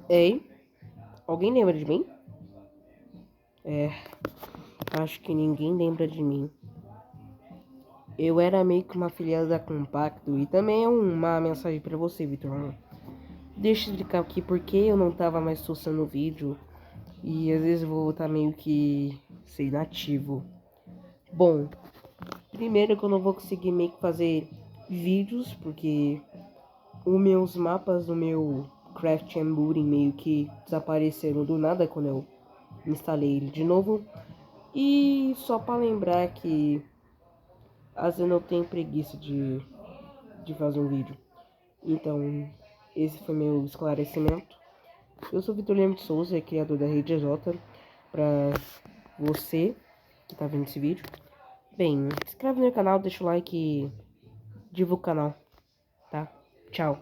Ei, alguém lembra de mim? Acho que ninguém lembra de mim. Eu era meio que uma filiada da Compacto e também é uma mensagem pra você, Vitor. Deixa eu explicar aqui porque eu não tava mais postando vídeo e às vezes eu vou estar meio que sem inativo. Bom, primeiro que eu não vou conseguir meio que fazer vídeos porque os meus mapas do meu Craft and Booting meio que desapareceram do nada quando eu instalei ele de novo. E só para lembrar que às vezes eu tenho preguiça de fazer um vídeo. Então, esse foi meu esclarecimento. Eu sou Vitor Lemos de Souza, criador da Rede J. Pra você que tá vendo esse vídeo. Bem, se inscreve no canal, deixa o like e divulga o canal, tá? Tchau.